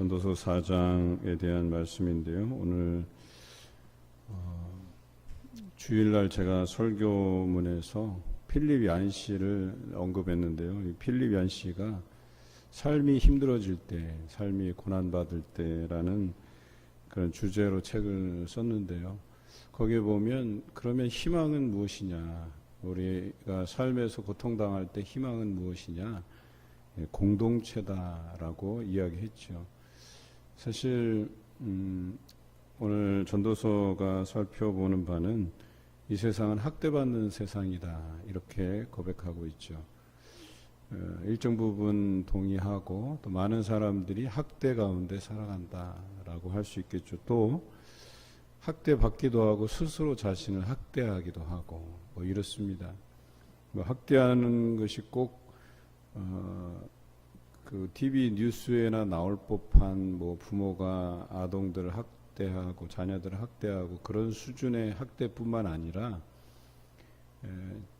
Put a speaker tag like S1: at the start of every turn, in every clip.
S1: 전도서 4장에 대한 말씀인데요. 오늘 주일날 제가 설교문에서 필립 얀시를 언급했는데요. 이 필립 얀시가 삶이 힘들어질 때, 삶이 고난받을 때라는 그런 주제로 책을 썼는데요. 거기에 보면 그러면 희망은 무엇이냐, 우리가 삶에서 고통당할 때 희망은 무엇이냐, 공동체다라고 이야기했죠. 사실 오늘 전도서가 살펴보는 바는 이 세상은 학대받는 세상이다, 이렇게 고백하고 있죠. 일정 부분 동의하고, 또 많은 사람들이 학대 가운데 살아간다라고 할 수 있겠죠. 또 학대받기도 하고 스스로 자신을 학대하기도 하고 뭐 이렇습니다. 학대하는 것이 꼭 그 TV 뉴스에나 나올 법한 뭐 부모가 아동들을 학대하고 자녀들을 학대하고 그런 수준의 학대뿐만 아니라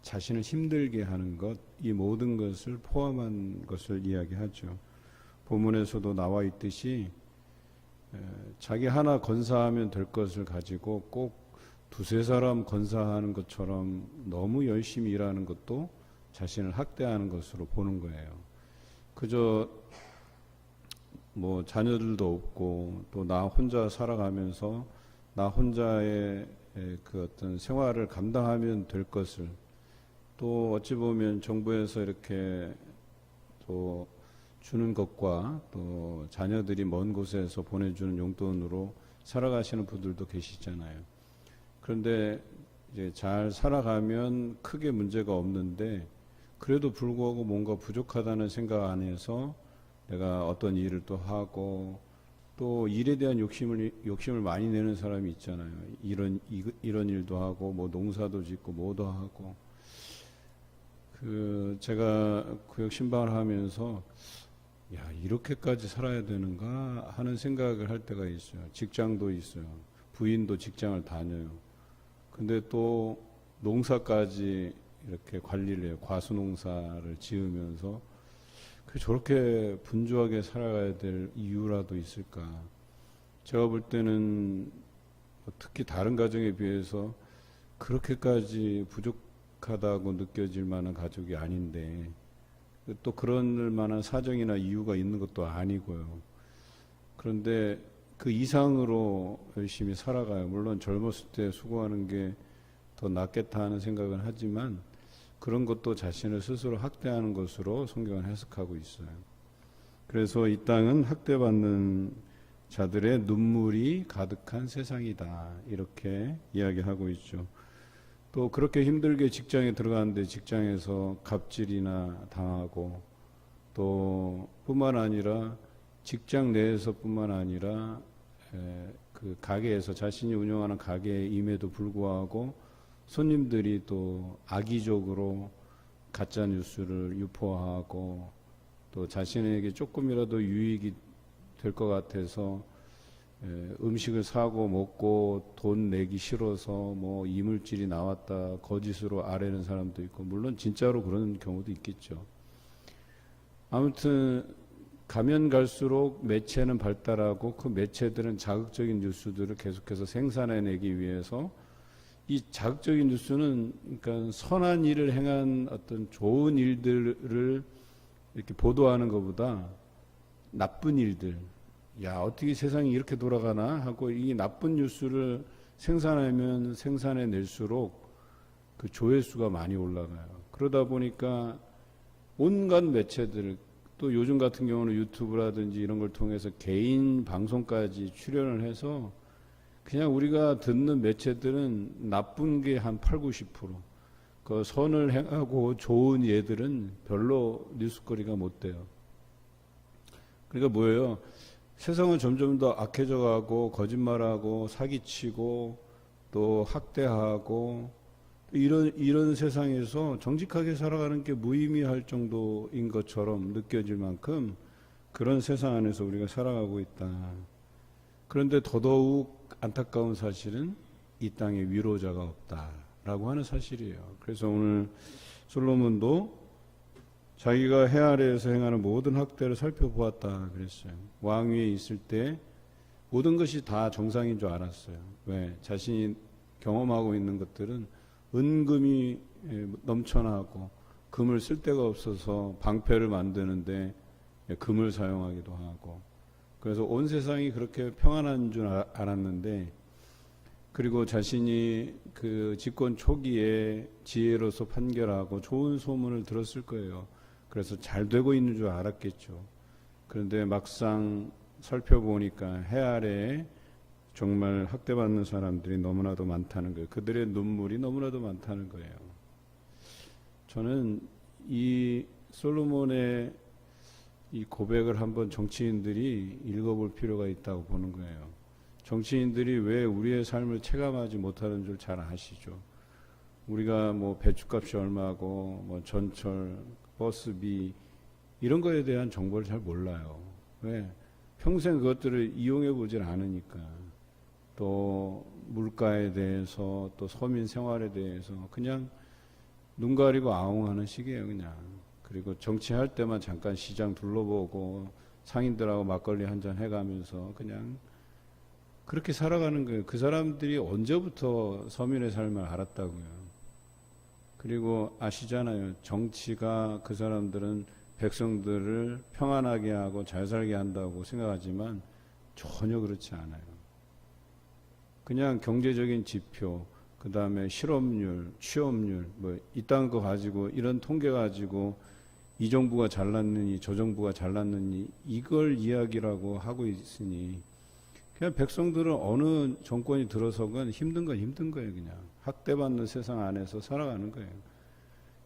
S1: 자신을 힘들게 하는 것, 이 모든 것을 포함한 것을 이야기하죠. 본문에서도 나와 있듯이 자기 하나 건사하면 될 것을 가지고 꼭 두세 사람 건사하는 것처럼 너무 열심히 일하는 것도 자신을 학대하는 것으로 보는 거예요. 그저 뭐 자녀들도 없고 또 나 혼자 살아가면서 나 혼자의 그 어떤 생활을 감당하면 될 것을, 또 어찌 보면 정부에서 이렇게 또 주는 것과 또 자녀들이 먼 곳에서 보내주는 용돈으로 살아가시는 분들도 계시잖아요. 그런데 이제 잘 살아가면 크게 문제가 없는데, 그래도 불구하고 뭔가 부족하다는 생각 안에서 내가 어떤 일을 또 하고, 또 일에 대한 욕심을 많이 내는 사람이 있잖아요. 이런 일도 하고, 뭐 농사도 짓고, 뭐도 하고. 제가 구역 신방을 하면서, 야, 이렇게까지 살아야 되는가 하는 생각을 할 때가 있어요. 직장도 있어요. 부인도 직장을 다녀요. 근데 또 농사까지 이렇게 관리를 해요. 과수농사를 지으면서 저렇게 분주하게 살아가야 될 이유라도 있을까? 제가 볼 때는 특히 다른 가정에 비해서 그렇게까지 부족하다고 느껴질 만한 가족이 아닌데, 또 그럴 만한 사정이나 이유가 있는 것도 아니고요. 그런데 그 이상으로 열심히 살아가요. 물론 젊었을 때 수고하는 게 더 낫겠다 하는 생각은 하지만, 그런 것도 자신을 스스로 학대하는 것으로 성경은 해석하고 있어요. 그래서 이 땅은 학대받는 자들의 눈물이 가득한 세상이다, 이렇게 이야기하고 있죠. 또 그렇게 힘들게 직장에 들어가는데 직장에서 갑질이나 당하고, 또 뿐만 아니라 직장 내에서 뿐만 아니라 그 가게에서, 자신이 운영하는 가게임에도 불구하고 손님들이 또 악의적으로 가짜 뉴스를 유포하고, 또 자신에게 조금이라도 유익이 될 것 같아서 음식을 사고 먹고 돈 내기 싫어서 뭐 이물질이 나왔다 거짓으로 아뢰는 사람도 있고, 물론 진짜로 그런 경우도 있겠죠. 아무튼 가면 갈수록 매체는 발달하고, 그 매체들은 자극적인 뉴스들을 계속해서 생산해내기 위해서, 이 자극적인 뉴스는 그러니까 선한 일을 행한 어떤 좋은 일들을 이렇게 보도하는 것보다 나쁜 일들, 야, 어떻게 세상이 이렇게 돌아가나 하고 이 나쁜 뉴스를 생산해낼수록 그 조회수가 많이 올라가요. 그러다 보니까 온갖 매체들, 또 요즘 같은 경우는 유튜브라든지 이런 걸 통해서 개인 방송까지 출연을 해서, 그냥 우리가 듣는 매체들은 나쁜 게 한 80, 90%, 그 선을 행하고 좋은 예들은 별로 뉴스거리가 못 돼요. 그러니까 뭐예요? 세상은 점점 더 악해져 가고, 거짓말하고, 사기치고, 또 학대하고, 이런 세상에서 정직하게 살아가는 게 무의미할 정도인 것처럼 느껴질 만큼 그런 세상 안에서 우리가 살아가고 있다. 그런데 더더욱 안타까운 사실은 이 땅에 위로자가 없다라고 하는 사실이에요. 그래서 오늘 솔로몬도 자기가 해 아래에서 행하는 모든 학대를 살펴보았다 그랬어요. 왕위에 있을 때 모든 것이 다 정상인 줄 알았어요. 왜? 자신이 경험하고 있는 것들은 은금이 넘쳐나고 금을 쓸 데가 없어서 방패를 만드는데 금을 사용하기도 하고, 그래서 온 세상이 그렇게 평안한 줄 알았는데, 그리고 자신이 그 집권 초기에 지혜로서 판결하고 좋은 소문을 들었을 거예요. 그래서 잘 되고 있는 줄 알았겠죠. 그런데 막상 살펴보니까 해 아래에 정말 학대받는 사람들이 너무나도 많다는 거예요. 그들의 눈물이 너무나도 많다는 거예요. 저는 이 솔로몬의 이 고백을 한번 정치인들이 읽어볼 필요가 있다고 보는 거예요. 정치인들이 왜 우리의 삶을 체감하지 못하는 줄 잘 아시죠? 우리가 뭐 배추값이 얼마고 뭐 전철, 버스비 이런 거에 대한 정보를 잘 몰라요. 왜? 평생 그것들을 이용해 보질 않으니까. 또 물가에 대해서, 또 서민 생활에 대해서 그냥 눈 가리고 아웅하는 시기예요, 그냥. 그리고 정치할 때만 잠깐 시장 둘러보고 상인들하고 막걸리 한잔 해가면서 그냥 그렇게 살아가는 거예요. 그 사람들이 언제부터 서민의 삶을 알았다고요. 그리고 아시잖아요. 정치가 그 사람들은 백성들을 평안하게 하고 잘 살게 한다고 생각하지만 전혀 그렇지 않아요. 그냥 경제적인 지표, 그 다음에 실업률, 취업률, 뭐 이딴 거 가지고, 이런 통계 가지고 이 정부가 잘났느니 저 정부가 잘났느니 이걸 이야기라고 하고 있으니, 그냥 백성들은 어느 정권이 들어서건 힘든 건 힘든 거예요. 그냥 학대받는 세상 안에서 살아가는 거예요.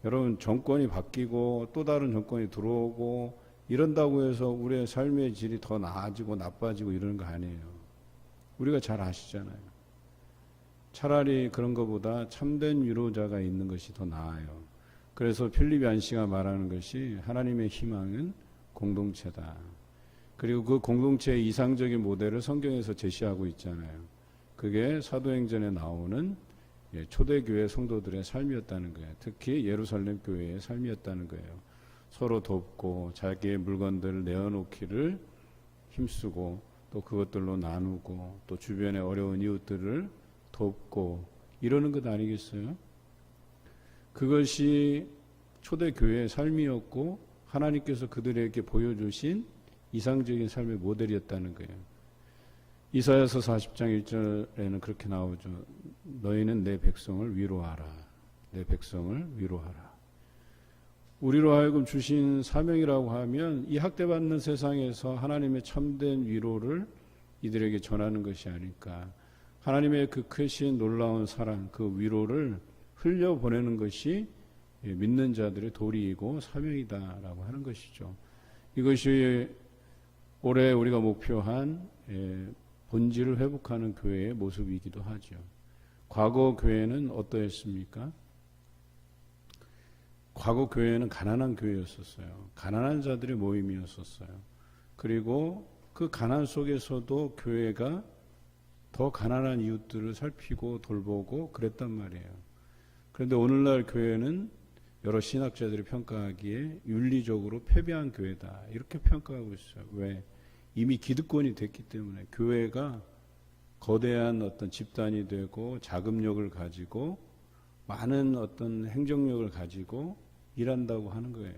S1: 여러분, 정권이 바뀌고 또 다른 정권이 들어오고 이런다고 해서 우리의 삶의 질이 더 나아지고 나빠지고 이러는 거 아니에요. 우리가 잘 아시잖아요. 차라리 그런 것보다 참된 위로자가 있는 것이 더 나아요. 그래서 필립 얀시가 말하는 것이 하나님의 희망은 공동체다. 그리고 그 공동체의 이상적인 모델을 성경에서 제시하고 있잖아요. 그게 사도행전에 나오는 초대교회 성도들의 삶이었다는 거예요. 특히 예루살렘 교회의 삶이었다는 거예요. 서로 돕고 자기의 물건들을 내어놓기를 힘쓰고, 또 그것들로 나누고, 또 주변의 어려운 이웃들을 돕고 이러는 것 아니겠어요? 그것이 초대교회의 삶이었고 하나님께서 그들에게 보여주신 이상적인 삶의 모델이었다는 거예요. 이사야서 40장 1절에는 그렇게 나오죠. 너희는 내 백성을 위로하라. 내 백성을 위로하라. 우리로 하여금 주신 사명이라고 하면 이 학대받는 세상에서 하나님의 참된 위로를 이들에게 전하는 것이 아닐까. 하나님의 그 크신 놀라운 사랑, 그 위로를 흘려보내는 것이 믿는 자들의 도리이고 사명이다라고 하는 것이죠. 이것이 올해 우리가 목표한 본질을 회복하는 교회의 모습이기도 하죠. 과거 교회는 어떠했습니까? 과거 교회는 가난한 교회였었어요. 가난한 자들의 모임이었었어요. 그리고 그 가난 속에서도 교회가 더 가난한 이웃들을 살피고 돌보고 그랬단 말이에요. 그런데 오늘날 교회는 여러 신학자들이 평가하기에 윤리적으로 패배한 교회다, 이렇게 평가하고 있어요. 왜? 이미 기득권이 됐기 때문에. 교회가 거대한 어떤 집단이 되고 자금력을 가지고 많은 어떤 행정력을 가지고 일한다고 하는 거예요.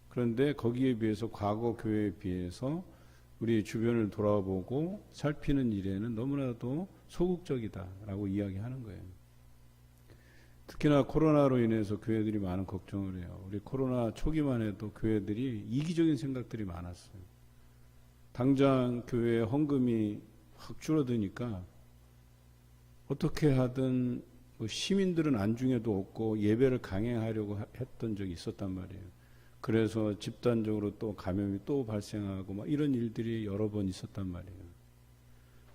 S1: 그런데 거기에 비해서 과거 교회에 비해서 우리 주변을 돌아보고 살피는 일에는 너무나도 소극적이다라고 이야기하는 거예요. 특히나 코로나로 인해서 교회들이 많은 걱정을 해요. 우리 코로나 초기만 해도 교회들이 이기적인 생각들이 많았어요. 당장 교회 헌금이 확 줄어드니까 어떻게 하든 뭐 시민들은 안중에도 없고 예배를 강행하려고 했던 적이 있었단 말이에요. 그래서 집단적으로 또 감염이 또 발생하고 막 이런 일들이 여러 번 있었단 말이에요.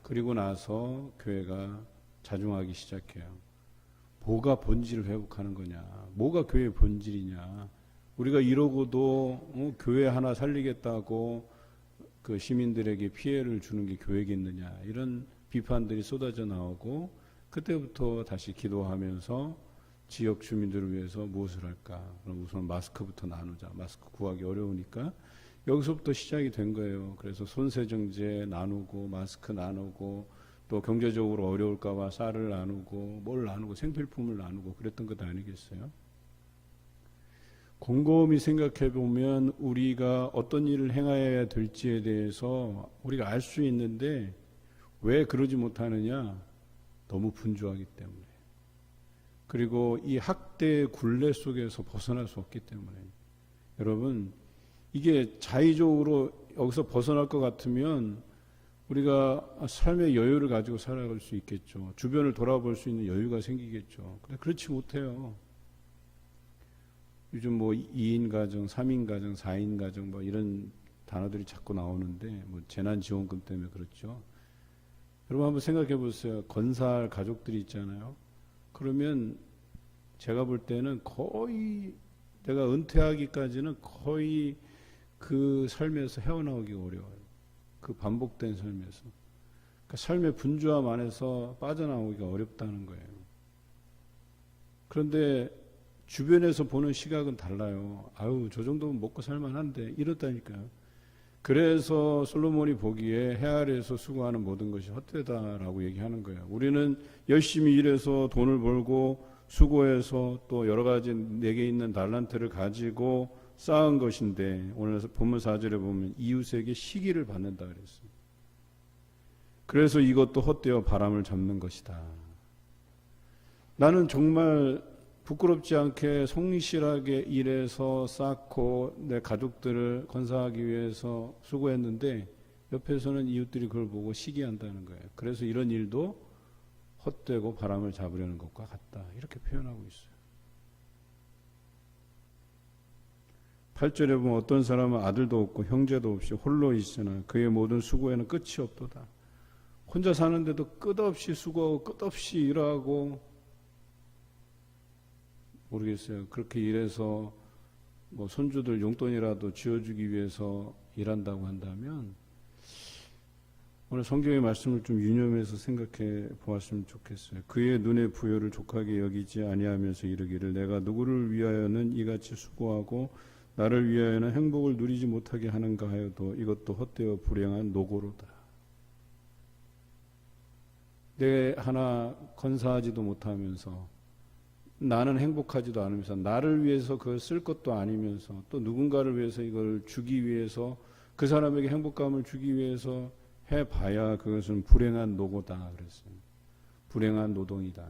S1: 그리고 나서 교회가 자중하기 시작해요. 뭐가 본질을 회복하는 거냐? 뭐가 교회의 본질이냐? 우리가 이러고도 교회 하나 살리겠다고 그 시민들에게 피해를 주는 게 교회겠느냐? 이런 비판들이 쏟아져 나오고, 그때부터 다시 기도하면서 지역 주민들을 위해서 무엇을 할까? 그럼 우선 마스크부터 나누자. 마스크 구하기 어려우니까 여기서부터 시작이 된 거예요. 그래서 손세정제 나누고 마스크 나누고 또 경제적으로 어려울까 봐 쌀을 나누고 뭘 나누고 생필품을 나누고 그랬던 것 아니겠어요? 곰곰이 생각해 보면 우리가 어떤 일을 행해야 될지에 대해서 우리가 알 수 있는데 왜 그러지 못하느냐? 너무 분주하기 때문에. 그리고 이 학대의 굴레 속에서 벗어날 수 없기 때문에. 여러분, 이게 자의적으로 여기서 벗어날 것 같으면 우리가 삶의 여유를 가지고 살아갈 수 있겠죠. 주변을 돌아볼 수 있는 여유가 생기겠죠. 근데 그렇지 못해요. 요즘 뭐 2인 가정, 3인 가정, 4인 가정 뭐 이런 단어들이 자꾸 나오는데 뭐 재난지원금 때문에 그렇죠. 여러분 한번 생각해 보세요. 건사할 가족들이 있잖아요. 그러면 제가 볼 때는 거의 내가 은퇴하기까지는 거의 그 삶에서 헤어나오기 어려워요. 그 반복된 삶에서. 그러니까 삶의 분주함 안에서 빠져나오기가 어렵다는 거예요. 그런데 주변에서 보는 시각은 달라요. 아유, 저 정도면 먹고 살만한데 이렇다니까요. 그래서 솔로몬이 보기에 해 아래에서 수고하는 모든 것이 헛되다라고 얘기하는 거예요. 우리는 열심히 일해서 돈을 벌고 수고해서 또 여러 가지 내게 있는 달란트를 가지고 쌓은 것인데 오늘 본문 4절에 보면 이웃에게 시기를 받는다 그랬어요. 그래서 이것도 헛되어 바람을 잡는 것이다. 나는 정말 부끄럽지 않게 성실하게 일해서 쌓고 내 가족들을 건사하기 위해서 수고했는데 옆에서는 이웃들이 그걸 보고 시기한다는 거예요. 그래서 이런 일도 헛되고 바람을 잡으려는 것과 같다. 이렇게 표현하고 있어요. 8절에 보면 어떤 사람은 아들도 없고 형제도 없이 홀로 있으나 그의 모든 수고에는 끝이 없도다. 혼자 사는데도 끝없이 수고하고 끝없이 일하고 모르겠어요. 그렇게 일해서 뭐 손주들 용돈이라도 쥐어주기 위해서 일한다고 한다면 오늘 성경의 말씀을 좀 유념해서 생각해 보았으면 좋겠어요. 그의 눈의 부요를 족하게 여기지 아니하면서 이르기를 내가 누구를 위하여는 이같이 수고하고 나를 위하여는 행복을 누리지 못하게 하는가 하여도 이것도 헛되어 불행한 노고로다. 내 하나 건사하지도 못하면서 나는 행복하지도 않으면서 나를 위해서 그걸 쓸 것도 아니면서 또 누군가를 위해서 이걸 주기 위해서 그 사람에게 행복감을 주기 위해서 해봐야 그것은 불행한 노고다 그랬어요. 불행한 노동이다.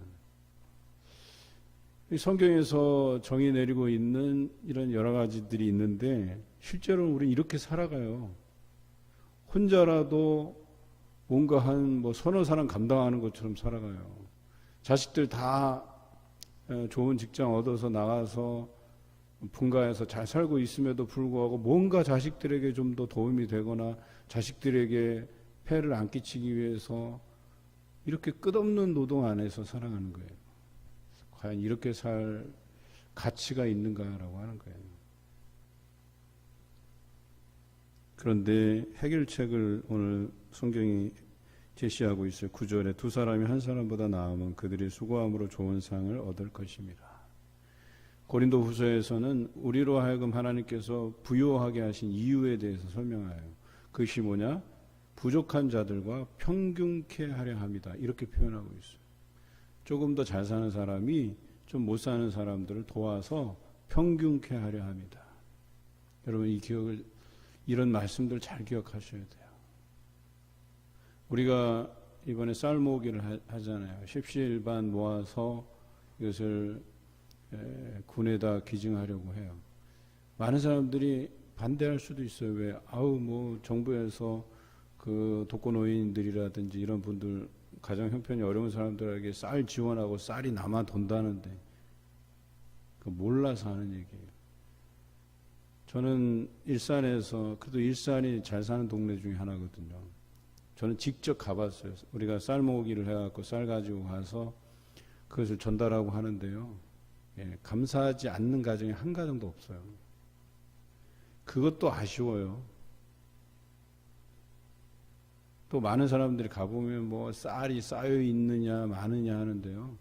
S1: 성경에서 정의 내리고 있는 이런 여러 가지들이 있는데 실제로는 우리는 이렇게 살아가요. 혼자라도 뭔가 한 뭐 서너 사람 감당하는 것처럼 살아가요. 자식들 다 좋은 직장 얻어서 나가서 분가해서 잘 살고 있음에도 불구하고 뭔가 자식들에게 좀 더 도움이 되거나 자식들에게 폐를 안 끼치기 위해서 이렇게 끝없는 노동 안에서 살아가는 거예요. 과연 이렇게 살 가치가 있는가라고 하는 거예요. 그런데 해결책을 오늘 성경이 제시하고 있어요. 9절에 두 사람이 한 사람보다 나으면 그들이 수고함으로 좋은 상을 얻을 것입니다. 고린도 후서에서는 우리로 하여금 하나님께서 부요하게 하신 이유에 대해서 설명해요. 그것이 뭐냐? 부족한 자들과 평균케 하려 합니다. 이렇게 표현하고 있어요. 조금 더 잘 사는 사람이 좀 못 사는 사람들을 도와서 평균케 하려 합니다. 여러분 이런 말씀들 잘 기억하셔야 돼요. 우리가 이번에 쌀 모으기를 하잖아요. 십시일반 모아서 이것을 군에다 기증하려고 해요. 많은 사람들이 반대할 수도 있어요. 왜? 뭐 정부에서 그 독거노인들이라든지 이런 분들 가정 형편이 어려운 사람들에게 쌀 지원하고 쌀이 남아 돈다는데 그 몰라서 하는 얘기예요. 저는 일산에서 그래도 일산이 잘 사는 동네 중에 하나거든요. 저는 직접 가봤어요. 우리가 쌀 모으기를 해갖고 쌀 가지고 가서 그것을 전달하고 하는데요. 감사하지 않는 가정이 한 가정도 없어요. 그것도 아쉬워요. 또 많은 사람들이 가보면 뭐 쌀이 쌓여 있느냐 마느냐 하는데요.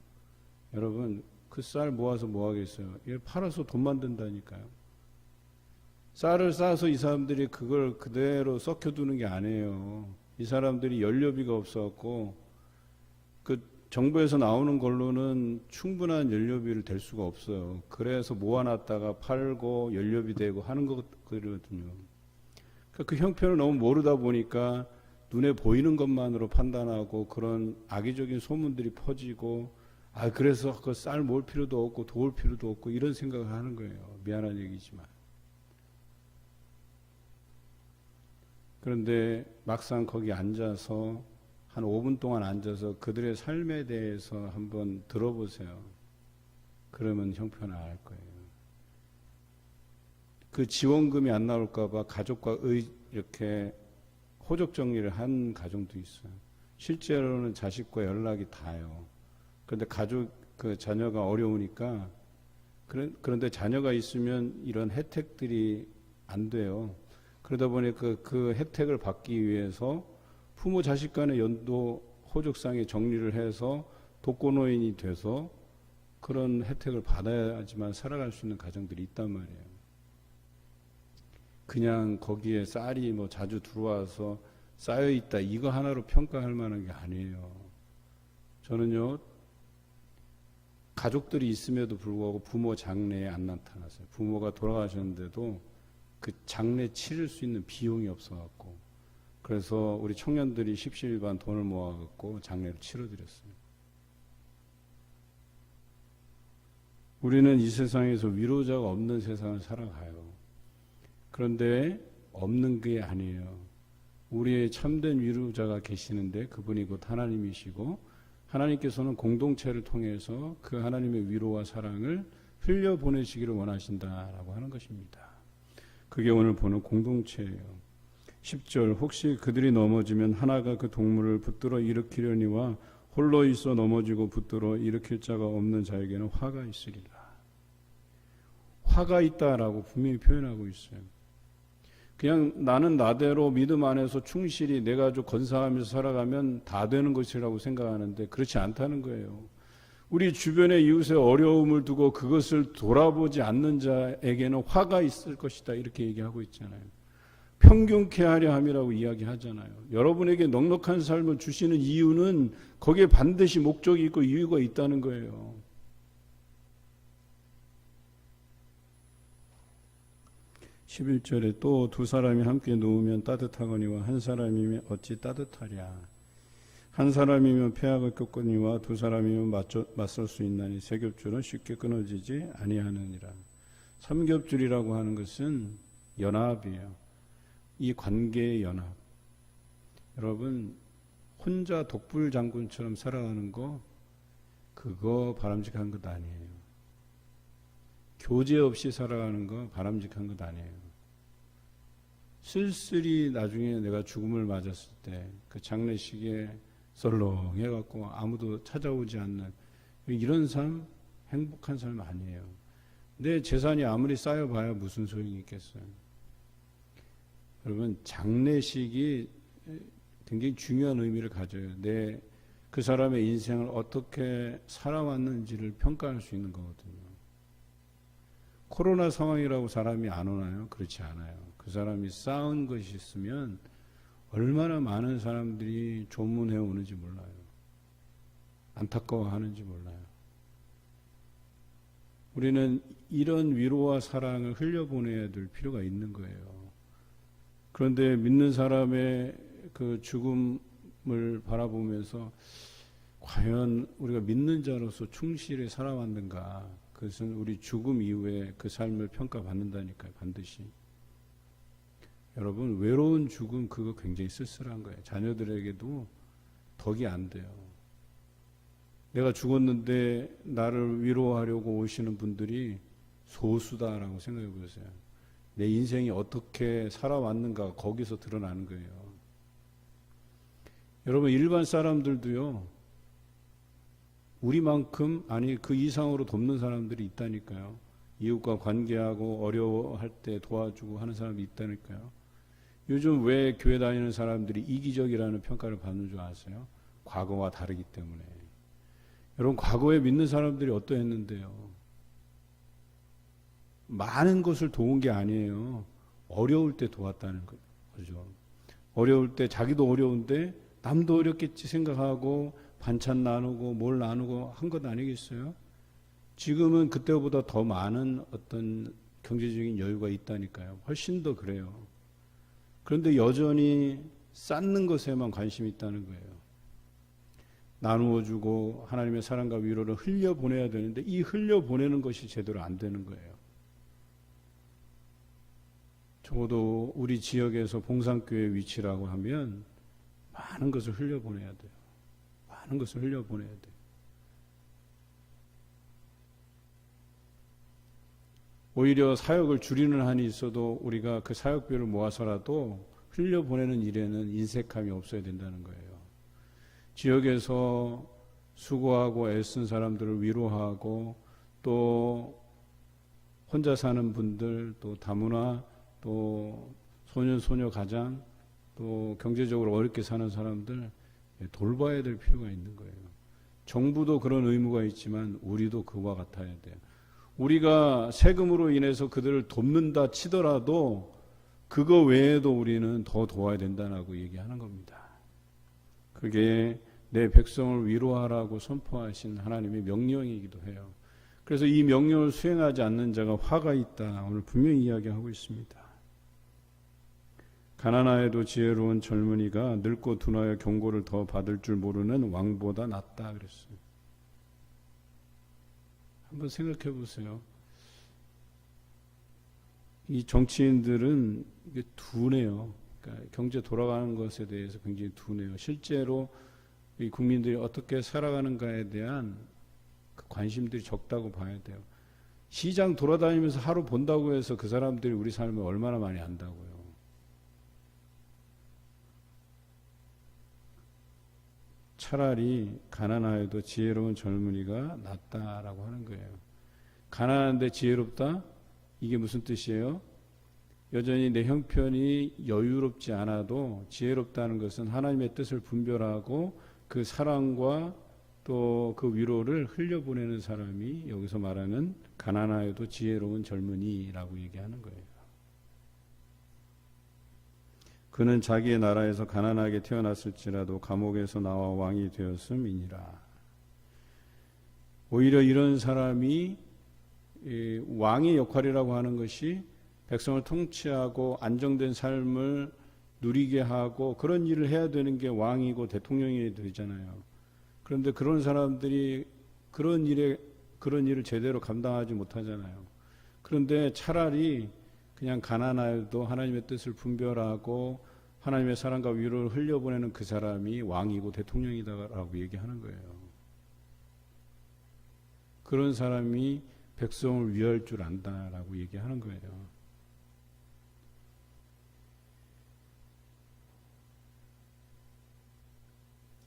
S1: 여러분 그 쌀 모아서 뭐 하겠어요? 얘 팔아서 돈 만든다니까요. 쌀을 싸서 이 사람들이 그걸 그대로 썩혀두는 게 아니에요. 이 사람들이 연료비가 없어갖고 그 정부에서 나오는 걸로는 충분한 연료비를 댈 수가 없어요. 그래서 모아놨다가 팔고 연료비 대고 하는 거거든요. 그러니까 그 형편을 너무 모르다 보니까 눈에 보이는 것만으로 판단하고 그런 악의적인 소문들이 퍼지고 그래서 그 쌀 모을 필요도 없고 도울 필요도 없고 이런 생각을 하는 거예요. 미안한 얘기지만. 그런데 막상 거기 앉아서 한 5분 동안 앉아서 그들의 삶에 대해서 한번 들어보세요. 그러면 형편을 알 거예요. 그 지원금이 안 나올까 봐 가족과 이렇게 호적 정리를 한 가정도 있어요. 실제로는 자식과 연락이 닿아요. 그런데 그 자녀가 어려우니까 그런데 자녀가 있으면 이런 혜택들이 안 돼요. 그러다 보니까 그 혜택을 받기 위해서 부모 자식 간의 연도 호적상에 정리를 해서 독거노인이 돼서 그런 혜택을 받아야지만 살아갈 수 있는 가정들이 있단 말이에요. 그냥 거기에 쌀이 뭐 자주 들어와서 쌓여 있다 이거 하나로 평가할 만한 게 아니에요. 저는요 가족들이 있음에도 불구하고 부모 장례에 안 나타났어요. 부모가 돌아가셨는데도 그 장례 치를 수 있는 비용이 없어갖고 그래서 우리 청년들이 십시일반 돈을 모아갖고 장례를 치러드렸어요. 우리는 이 세상에서 위로자가 없는 세상을 살아가요. 그런데 없는 게 아니에요. 우리의 참된 위로자가 계시는데 그분이 곧 하나님이시고 하나님께서는 공동체를 통해서 그 하나님의 위로와 사랑을 흘려보내시기를 원하신다라고 하는 것입니다. 그게 오늘 보는 공동체예요. 10절 혹시 그들이 넘어지면 하나가 그 동물을 붙들어 일으키려니와 홀로 있어 넘어지고 붙들어 일으킬 자가 없는 자에게는 화가 있으리라. 화가 있다라고 분명히 표현하고 있어요. 그냥 나는 나대로 믿음 안에서 충실히 내 가족 건사하면서 살아가면 다 되는 것이라고 생각하는데 그렇지 않다는 거예요. 우리 주변의 이웃의 어려움을 두고 그것을 돌아보지 않는 자에게는 화가 있을 것이다 이렇게 얘기하고 있잖아요. 평균케 하려 함이라고 이야기하잖아요. 여러분에게 넉넉한 삶을 주시는 이유는 거기에 반드시 목적이 있고 이유가 있다는 거예요. (11절에) 또 두 사람이 함께 누우면 따뜻하거니와 한 사람이면 어찌 따뜻하랴. 한 사람이면 폐악을 겪거니와 두 사람이면 맞설 수 있나니 세 겹줄은 쉽게 끊어지지 아니하느니라. 삼겹줄이라고 하는 것은 연합이에요. 이 관계의 연합. 여러분 혼자 독불 장군처럼 살아가는 거 그거 바람직한 것 아니에요. 교제 없이 살아가는 거 바람직한 것 아니에요. 쓸쓸히 나중에 내가 죽음을 맞았을 때 그 장례식에 썰렁해갖고 아무도 찾아오지 않는 이런 삶 행복한 삶 아니에요. 내 재산이 아무리 쌓여봐야 무슨 소용이 있겠어요. 여러분 장례식이 굉장히 중요한 의미를 가져요. 그 사람의 인생을 어떻게 살아왔는지를 평가할 수 있는 거거든요. 코로나 상황이라고 사람이 안 오나요? 그렇지 않아요. 그 사람이 쌓은 것이 있으면 얼마나 많은 사람들이 조문해 오는지 몰라요. 안타까워하는지 몰라요. 우리는 이런 위로와 사랑을 흘려보내야 될 필요가 있는 거예요. 그런데 믿는 사람의 그 죽음을 바라보면서 과연 우리가 믿는 자로서 충실히 살아왔는가? 그것은 우리 죽음 이후에 그 삶을 평가받는다니까요. 반드시. 여러분 외로운 죽음 그거 굉장히 쓸쓸한 거예요. 자녀들에게도 덕이 안 돼요. 내가 죽었는데 나를 위로하려고 오시는 분들이 소수다라고 생각해 보세요. 내 인생이 어떻게 살아왔는가 거기서 드러나는 거예요. 여러분 일반 사람들도요. 우리만큼 아니 그 이상으로 돕는 사람들이 있다니까요. 이웃과 관계하고 어려워할 때 도와주고 하는 사람이 있다니까요. 요즘 왜 교회 다니는 사람들이 이기적이라는 평가를 받는 줄 아세요? 과거와 다르기 때문에. 여러분, 과거에 믿는 사람들이 어떠했는데요? 많은 것을 도운 게 아니에요. 어려울 때 도왔다는 거죠. 어려울 때 자기도 어려운데 남도 어렵겠지 생각하고 반찬 나누고 뭘 나누고 한 것 아니겠어요? 지금은 그때보다 더 많은 어떤 경제적인 여유가 있다니까요. 훨씬 더 그래요. 그런데 여전히 쌓는 것에만 관심이 있다는 거예요. 나누어 주고 하나님의 사랑과 위로를 흘려보내야 되는데 이 흘려보내는 것이 제대로 안 되는 거예요. 적어도 우리 지역에서 봉산교회 위치라고 하면 많은 것을 흘려보내야 돼요. 많은 것을 흘려보내야 돼요. 오히려 사역을 줄이는 한이 있어도 우리가 그 사역비를 모아서라도 흘려보내는 일에는 인색함이 없어야 된다는 거예요. 지역에서 수고하고 애쓴 사람들을 위로하고 또 혼자 사는 분들, 또 다문화, 또 소년 소녀 가장, 또 경제적으로 어렵게 사는 사람들 돌봐야 될 필요가 있는 거예요. 정부도 그런 의무가 있지만 우리도 그와 같아야 돼요. 우리가 세금으로 인해서 그들을 돕는다 치더라도 그거 외에도 우리는 더 도와야 된다고 얘기하는 겁니다. 그게 내 백성을 위로하라고 선포하신 하나님의 명령이기도 해요. 그래서 이 명령을 수행하지 않는 자가 화가 있다. 오늘 분명히 이야기하고 있습니다. 가난하여도 지혜로운 젊은이가 늙고 둔하여 경고를 더 받을 줄 모르는 왕보다 낫다 그랬어요. 한번 생각해 보세요. 이 정치인들은 이게 둔해요. 그러니까 경제 돌아가는 것에 대해서 굉장히 둔해요. 실제로 이 국민들이 어떻게 살아가는가에 대한 그 관심들이 적다고 봐야 돼요. 시장 돌아다니면서 하루 본다고 해서 그 사람들이 우리 삶을 얼마나 많이 안다고요. 차라리 가난하여도 지혜로운 젊은이가 낫다라고 하는 거예요. 가난한데 지혜롭다? 이게 무슨 뜻이에요? 여전히 내 형편이 여유롭지 않아도 지혜롭다는 것은 하나님의 뜻을 분별하고 그 사랑과 또 그 위로를 흘려보내는 사람이 여기서 말하는 가난하여도 지혜로운 젊은이라고 얘기하는 거예요. 그는 자기의 나라에서 가난하게 태어났을지라도 감옥에서 나와 왕이 되었음이니라. 오히려 이런 사람이 왕의 역할이라고 하는 것이 백성을 통치하고 안정된 삶을 누리게 하고 그런 일을 해야 되는 게 왕이고 대통령이 되잖아요. 그런데 그런 사람들이 그런 일을 제대로 감당하지 못하잖아요. 그런데 차라리 그냥 가난하여도 하나님의 뜻을 분별하고 하나님의 사랑과 위로를 흘려보내는 그 사람이 왕이고 대통령이다라고 얘기하는 거예요. 그런 사람이 백성을 위할 줄 안다라고 얘기하는 거예요.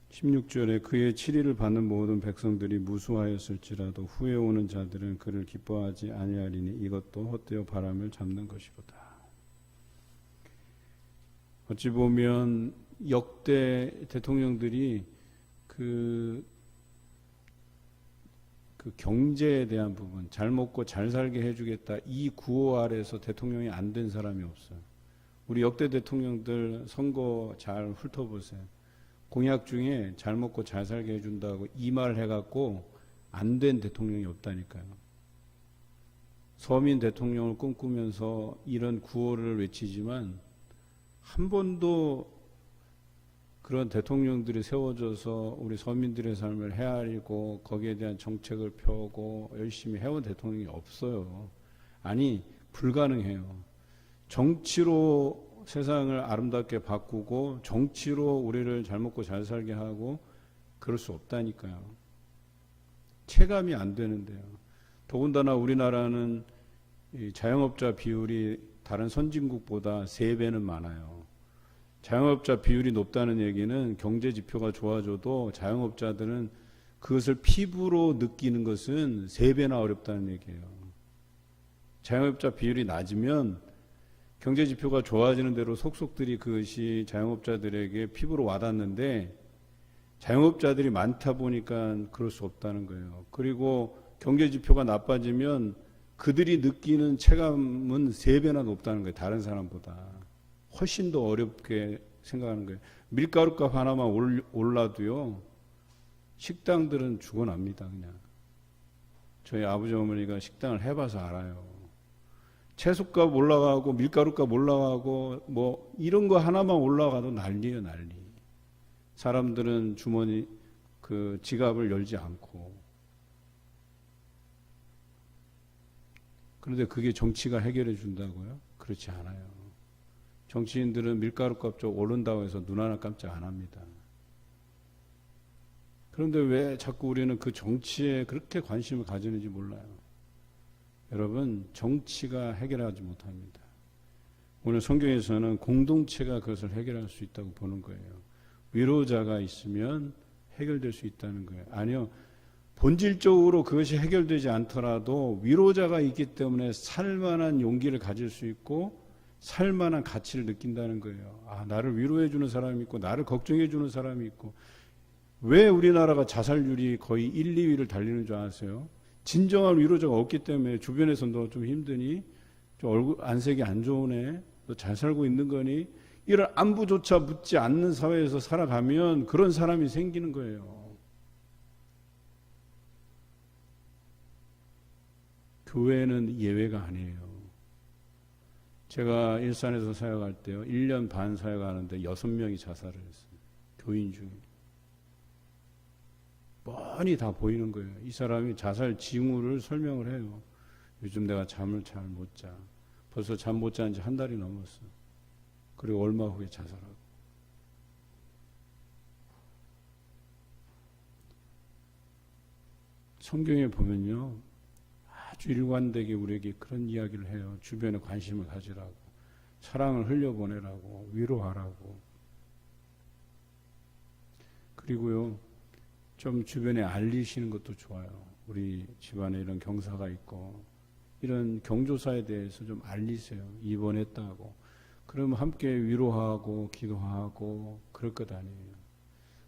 S1: 16절에 그의 치리를 받는 모든 백성들이 무수하였을지라도 후에 오는 자들은 그를 기뻐하지 아니하리니 이것도 헛되어 바람을 잡는 것이로다. 어찌 보면 역대 대통령들이 그 경제에 대한 부분, 잘 먹고 잘 살게 해주겠다 이 구호 아래서 대통령이 안 된 사람이 없어요. 우리 역대 대통령들 선거 잘 훑어보세요. 공약 중에 잘 먹고 잘 살게 해준다고 이 말 해갖고 안 된 대통령이 없다니까요. 서민 대통령을 꿈꾸면서 이런 구호를 외치지만 한 번도 그런 대통령들이 세워져서 우리 서민들의 삶을 헤아리고 거기에 대한 정책을 펴고 열심히 해온 대통령이 없어요. 아니, 불가능해요. 정치로 세상을 아름답게 바꾸고 정치로 우리를 잘 먹고 잘 살게 하고 그럴 수 없다니까요. 체감이 안 되는데요. 더군다나 우리나라는 이 자영업자 비율이 다른 선진국보다 3배는 많아요. 자영업자 비율이 높다는 얘기는 경제 지표가 좋아져도 자영업자들은 그것을 피부로 느끼는 것은 3배나 어렵다는 얘기예요. 자영업자 비율이 낮으면 경제 지표가 좋아지는 대로 속속들이 그것이 자영업자들에게 피부로 와닿는데 자영업자들이 많다 보니까 그럴 수 없다는 거예요. 그리고 경제 지표가 나빠지면 그들이 느끼는 체감은 3배나 높다는 거예요. 다른 사람보다. 훨씬 더 어렵게 생각하는 거예요. 밀가루값 하나만 올라도요. 식당들은 죽어납니다. 그냥. 저희 아버지 어머니가 식당을 해봐서 알아요. 채소값 올라가고 밀가루값 올라가고 뭐 이런 거 하나만 올라가도 난리예요, 난리. 사람들은 주머니 그 지갑을 열지 않고. 그런데 그게 정치가 해결해 준다고요? 그렇지 않아요. 정치인들은 밀가루값 좀 오른다고 해서 눈 하나 깜짝 안 합니다. 그런데 왜 자꾸 우리는 그 정치에 그렇게 관심을 가지는지 몰라요. 여러분, 정치가 해결하지 못합니다. 오늘 성경에서는 공동체가 그것을 해결할 수 있다고 보는 거예요. 위로자가 있으면 해결될 수 있다는 거예요. 아니요. 본질적으로 그것이 해결되지 않더라도 위로자가 있기 때문에 살만한 용기를 가질 수 있고 살만한 가치를 느낀다는 거예요. 아, 나를 위로해 주는 사람이 있고 나를 걱정해 주는 사람이 있고. 왜 우리나라가 자살률이 거의 1, 2위를 달리는 줄 아세요? 진정한 위로자가 없기 때문에. 주변에서 너 좀 힘드니? 좀 얼굴 안색이 안 좋으네? 너 잘 살고 있는 거니? 이런 안부조차 묻지 않는 사회에서 살아가면 그런 사람이 생기는 거예요. 교회는 예외가 아니에요. 제가 일산에서 사역할 때요. 1년 반 사역하는데 6명이 자살을 했어요. 교인 중에. 뻔히 다 보이는 거예요. 이 사람이 자살 징후를 설명을 해요. 요즘 내가 잠을 잘 못 자. 벌써 잠 못 자는 지 한 달이 넘었어. 그리고 얼마 후에 자살하고. 성경에 보면요. 아주 일관되게 우리에게 그런 이야기를 해요. 주변에 관심을 가지라고. 사랑을 흘려보내라고. 위로하라고. 그리고요. 좀 주변에 알리시는 것도 좋아요. 우리 집안에 이런 경사가 있고 이런 경조사에 대해서 좀 알리세요. 입원했다고. 그러면 함께 위로하고 기도하고 그럴 것 아니에요.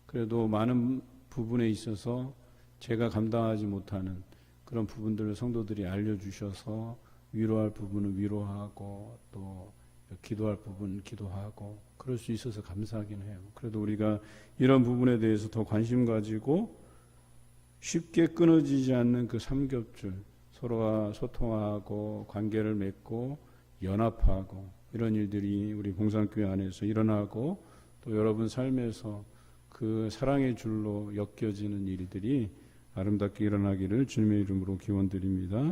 S1: 그래도 많은 부분에 있어서 제가 감당하지 못하는 그런 부분들을 성도들이 알려주셔서 위로할 부분은 위로하고 또 기도할 부분은 기도하고 그럴 수 있어서 감사하긴 해요. 그래도 우리가 이런 부분에 대해서 더 관심 가지고 쉽게 끊어지지 않는 그 삼겹줄, 서로가 소통하고 관계를 맺고 연합하고 이런 일들이 우리 봉산교회 안에서 일어나고 또 여러분 삶에서 그 사랑의 줄로 엮여지는 일들이 아름답게 일어나기를 주님의 이름으로 기원드립니다.